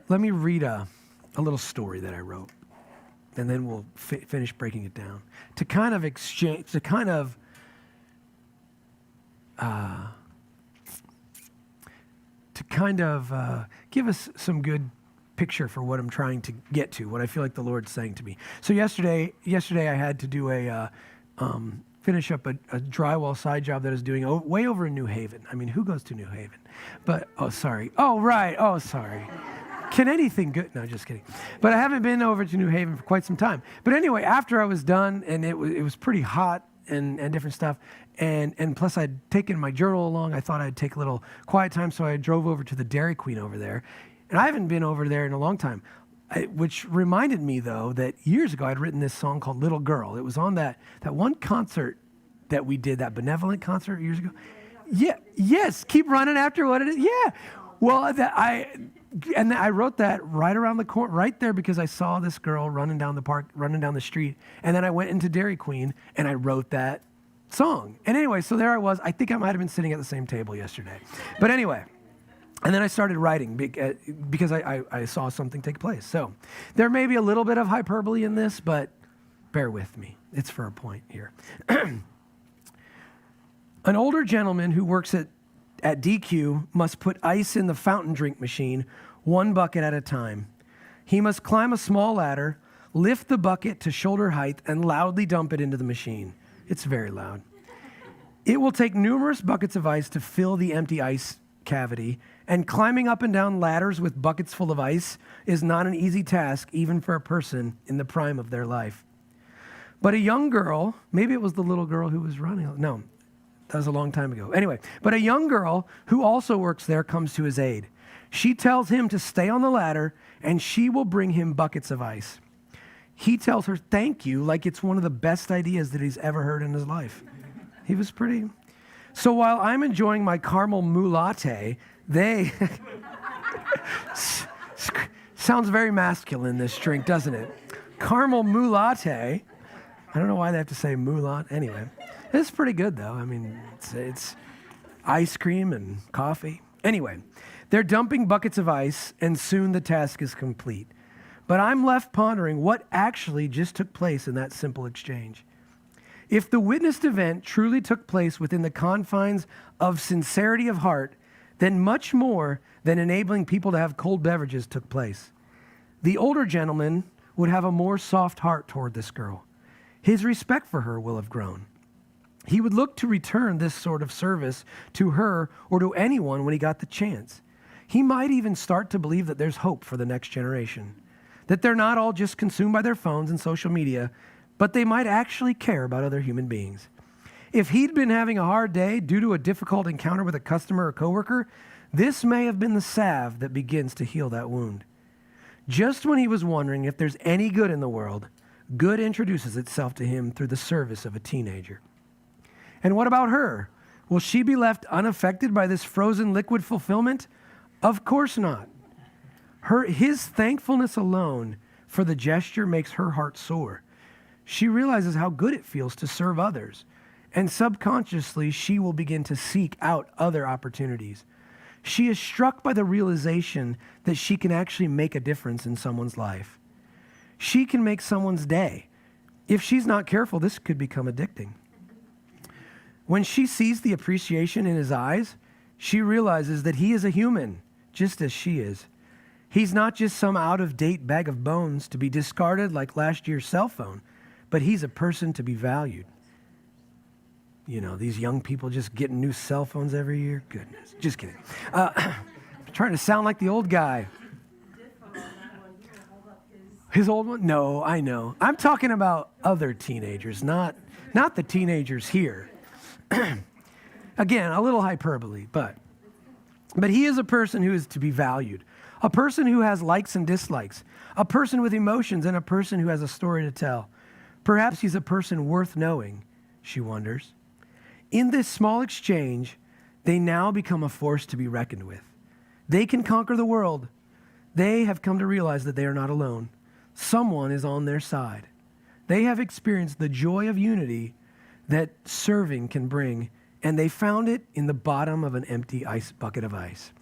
Let me read a little story that I wrote, and then we'll finish breaking it down. To kind of exchange, give us some good picture for what I'm trying to get to, what I feel like the Lord's saying to me. So yesterday I had to do finish up a drywall side job that I was doing way over in New Haven. I mean, who goes to New Haven? But, sorry. Oh, right. Oh, sorry. Can anything good? No, just kidding. But I haven't been over to New Haven for quite some time. But anyway, after I was done, and it was pretty hot and different stuff, and plus I'd taken my journal along, I thought I'd take a little quiet time, so I drove over to the Dairy Queen over there. And I haven't been over there in a long time, which reminded me, though, that years ago I'd written this song called Little Girl. It was on that one concert that we did, that benevolent concert years ago. Yeah, yes, keep running after what it is. Yeah. Well, I wrote that right around the corner, right there, because I saw this girl running down the street. And then I went into Dairy Queen and I wrote that song. And anyway, so there I was. I think I might have been sitting at the same table yesterday. But anyway, and then I started writing because I saw something take place. So there may be a little bit of hyperbole in this, but bear with me. It's for a point here. An older gentleman who works at DQ must put ice in the fountain drink machine, one bucket at a time. He must climb a small ladder, lift the bucket to shoulder height, and loudly dump it into the machine. It's very loud. It will take numerous buckets of ice to fill the empty ice cavity, and climbing up and down ladders with buckets full of ice is not an easy task, even for a person in the prime of their life. But a young girl, maybe it was the little girl who was running, no, that was a long time ago. Anyway, but a young girl who also works there comes to his aid. She tells him to stay on the ladder, and she will bring him buckets of ice. He tells her thank you like it's one of the best ideas that he's ever heard in his life. He was pretty. So while I'm enjoying my caramel mou latte, they... Sounds very masculine, this drink, doesn't it? Caramel mou latte. I don't know why they have to say mou-latte. Anyway, it's pretty good, though. I mean, it's ice cream and coffee. Anyway, they're dumping buckets of ice, and soon the task is complete. But I'm left pondering what actually just took place in that simple exchange. If the witnessed event truly took place within the confines of sincerity of heart, then much more than enabling people to have cold beverages took place. The older gentleman would have a more soft heart toward this girl. His respect for her will have grown. He would look to return this sort of service to her or to anyone when he got the chance. He might even start to believe that there's hope for the next generation, that they're not all just consumed by their phones and social media, but they might actually care about other human beings. If he'd been having a hard day due to a difficult encounter with a customer or coworker, this may have been the salve that begins to heal that wound. Just when he was wondering if there's any good in the world, good introduces itself to him through the service of a teenager. And what about her? Will she be left unaffected by this frozen liquid fulfillment? Of course not. His thankfulness alone for the gesture makes her heart soar. She realizes how good it feels to serve others, and subconsciously she will begin to seek out other opportunities. She is struck by the realization that she can actually make a difference in someone's life. She can make someone's day. If she's not careful, this could become addicting. When she sees the appreciation in his eyes, she realizes that he is a human, just as she is. He's not just some out-of-date bag of bones to be discarded like last year's cell phone, but he's a person to be valued. You know, these young people just getting new cell phones every year. Goodness, just kidding. Trying to sound like the old guy. His old one? No, I know. I'm talking about other teenagers, not the teenagers here. Again, a little hyperbole, but he is a person who is to be valued, a person who has likes and dislikes, a person with emotions, and a person who has a story to tell. Perhaps he's a person worth knowing, she wonders. In this small exchange, they now become a force to be reckoned with. They can conquer the world. They have come to realize that they are not alone. Someone is on their side. They have experienced the joy of unity that serving can bring, and they found it in the bottom of an empty bucket of ice.